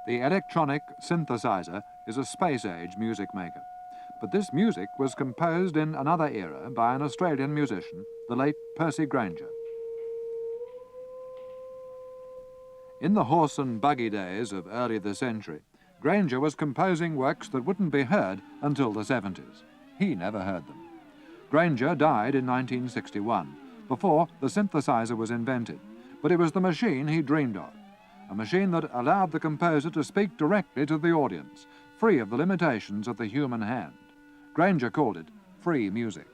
The electronic synthesizer is a space-age music maker. But this music was composed in another era by an Australian musician, the late Percy Grainger. In the horse and buggy days of early this century, Grainger was composing works that wouldn't be heard until the 70s. He never heard them. Grainger died in 1961, before the synthesizer was invented, but it was the machine he dreamed of, a machine that allowed the composer to speak directly to the audience, free of the limitations of the human hand. Grainger called it free music.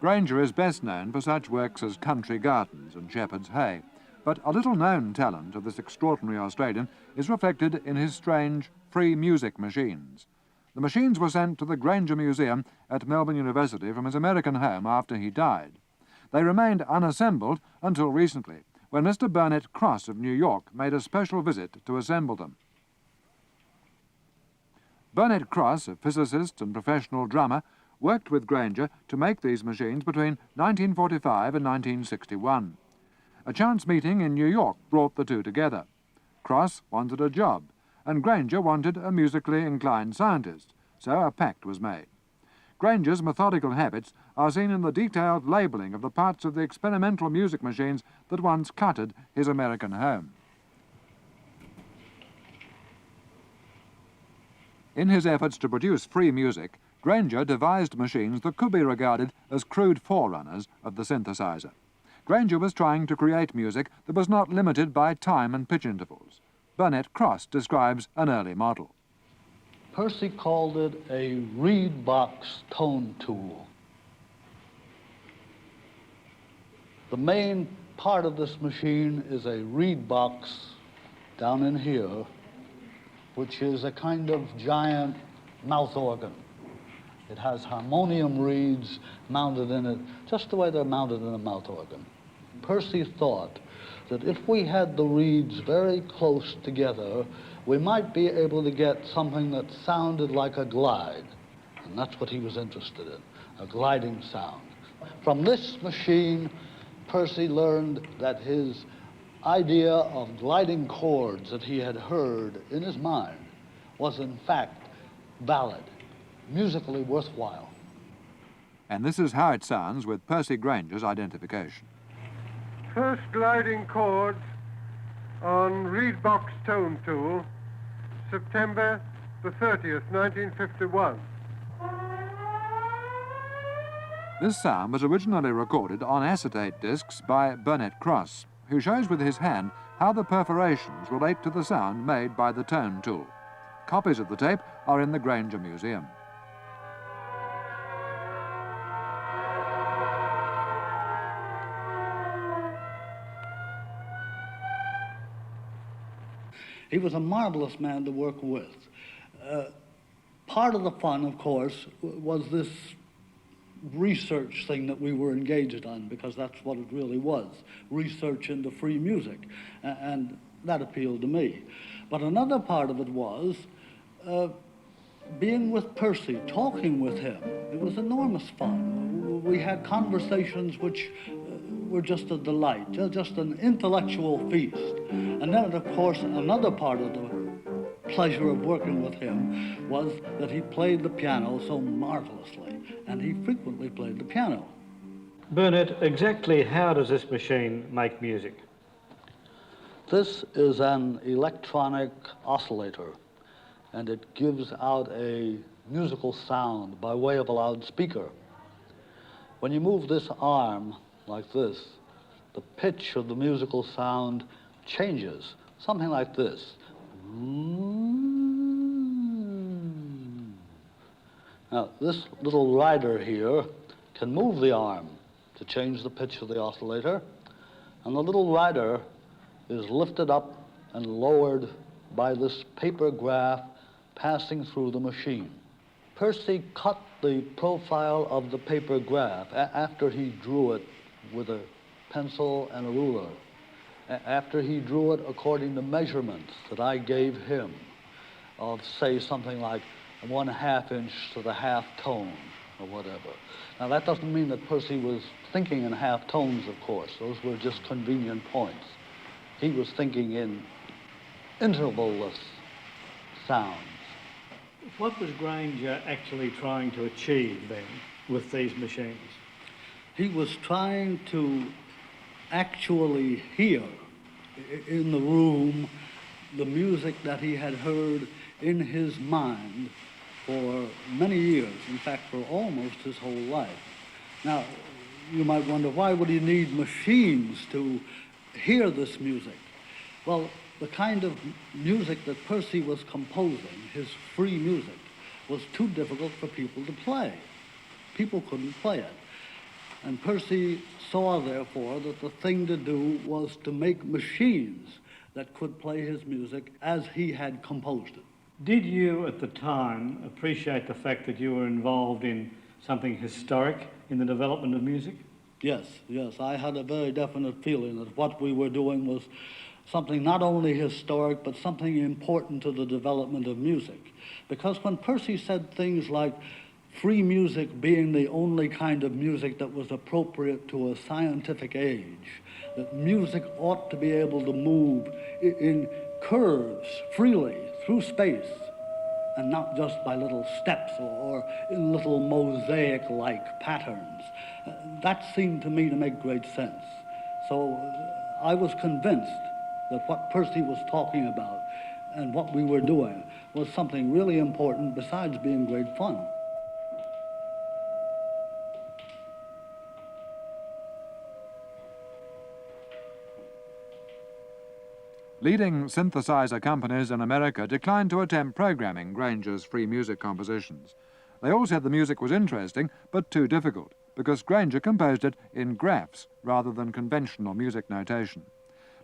Grainger is best known for such works as Country Gardens and Shepherd's Hay, but a little-known talent of this extraordinary Australian is reflected in his strange free music machines. The machines were sent to the Grainger Museum at Melbourne University from his American home after he died. They remained unassembled until recently, when Mr. Burnett Cross of New York made a special visit to assemble them. Burnett Cross, a physicist and professional drummer, worked with Grainger to make these machines between 1945 and 1961. A chance meeting in New York brought the two together. Cross wanted a job, and Grainger wanted a musically inclined scientist, so a pact was made. Grainger's methodical habits are seen in the detailed labelling of the parts of the experimental music machines that once cluttered his American home. In his efforts to produce free music, Grainger devised machines that could be regarded as crude forerunners of the synthesizer. Grainger was trying to create music that was not limited by time and pitch intervals. Burnett Cross describes an early model. Percy called it a reed box tone tool. The main part of this machine is a reed box down in here, which is a kind of giant mouth organ. It has harmonium reeds mounted in it, just the way they're mounted in a mouth organ. Percy thought that if we had the reeds very close together, we might be able to get something that sounded like a glide. And that's what he was interested in, a gliding sound. From this machine, Percy learned that his idea of gliding chords that he had heard in his mind was in fact valid, musically worthwhile. And this is how it sounds with Percy Grainger's identification. First gliding chords on reed box tone tool, September the 30th, 1951. This sound was originally recorded on acetate discs by Burnett Cross, who shows with his hand how the perforations relate to the sound made by the tone tool. Copies of the tape are in the Grainger Museum. He was a marvelous man to work with. Part of the fun, of course, was this research thing that we were engaged on, because that's what it really was, research into free music, and that appealed to me. But another part of it was being with Percy, talking with him. It was enormous fun. We had conversations which were just a delight, just an intellectual feast. And then, of course, another part of the pleasure of working with him was that he played the piano so marvelously, and he frequently played the piano. Burnett, exactly how does this machine make music? This is an electronic oscillator, and it gives out a musical sound by way of a loudspeaker. When you move this arm like this, the pitch of the musical sound changes, something like this. Now, this little rider here can move the arm to change the pitch of the oscillator, and the little rider is lifted up and lowered by this paper graph passing through the machine. Percy cut the profile of the paper graph after he drew it with a pencil and a ruler, after he drew it according to measurements that I gave him of, say, something like 1/2 inch to the half tone or whatever. Now, that doesn't mean that Percy was thinking in half tones, of course. Those were just convenient points. He was thinking in intervalless sounds. What was Grainger actually trying to achieve then with these machines? He was trying to actually hear in the room the music that he had heard in his mind for many years, in fact, for almost his whole life. Now, you might wonder, why would he need machines to hear this music? Well, the kind of music that Percy was composing, his free music, was too difficult for people to play. People couldn't play it. And Percy saw, therefore, that the thing to do was to make machines that could play his music as he had composed it. Did you, at the time, appreciate the fact that you were involved in something historic in the development of music? Yes, yes. I had a very definite feeling that what we were doing was something not only historic, but something important to the development of music. Because when Percy said things like free music being the only kind of music that was appropriate to a scientific age, that music ought to be able to move in curves freely through space, and not just by little steps or in little mosaic-like patterns. That seemed to me to make great sense. So I was convinced that what Percy was talking about and what we were doing was something really important besides being great fun. Leading synthesizer companies in America declined to attempt programming Grainger's free music compositions. They all said the music was interesting, but too difficult, because Grainger composed it in graphs rather than conventional music notation.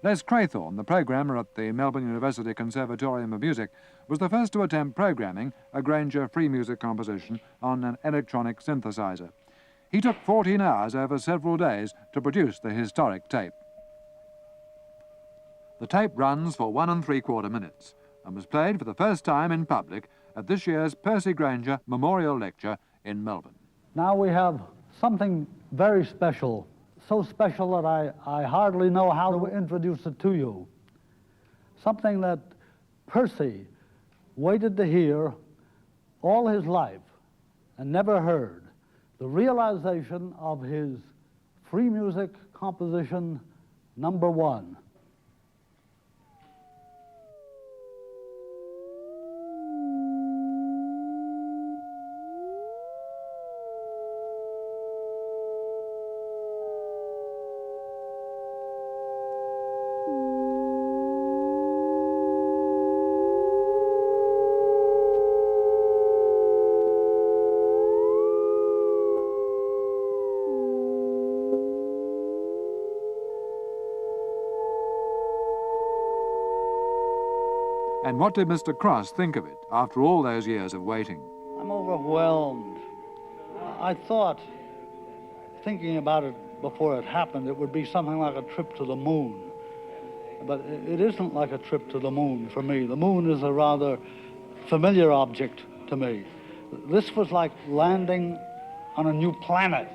Les Craythorne, the programmer at the Melbourne University Conservatorium of Music, was the first to attempt programming a Grainger free music composition on an electronic synthesizer. He took 14 hours over several days to produce the historic tape. The tape runs for 1 3/4 minutes and was played for the first time in public at this year's Percy Grainger Memorial Lecture in Melbourne. Now we have something very special, so special that I hardly know how to introduce it to you. Something that Percy waited to hear all his life and never heard. The realization of his free music composition #1. And what did Mr. Cross think of it after all those years of waiting? I'm overwhelmed. I thought, thinking about it before it happened, it would be something like a trip to the moon. But it isn't like a trip to the moon for me. The moon is a rather familiar object to me. This was like landing on a new planet,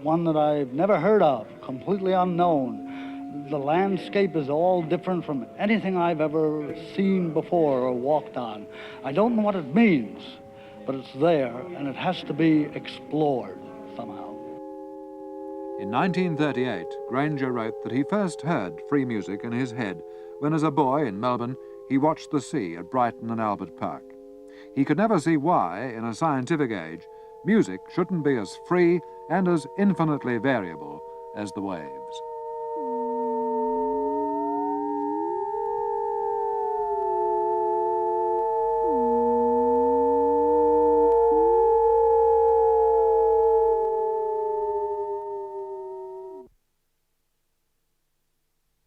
one that I've never heard of, completely unknown. The landscape is all different from anything I've ever seen before or walked on. I don't know what it means, but it's there, and it has to be explored somehow. In 1938, Grainger wrote that he first heard free music in his head when, as a boy in Melbourne, he watched the sea at Brighton and Albert Park. He could never see why, in a scientific age, music shouldn't be as free and as infinitely variable as the waves.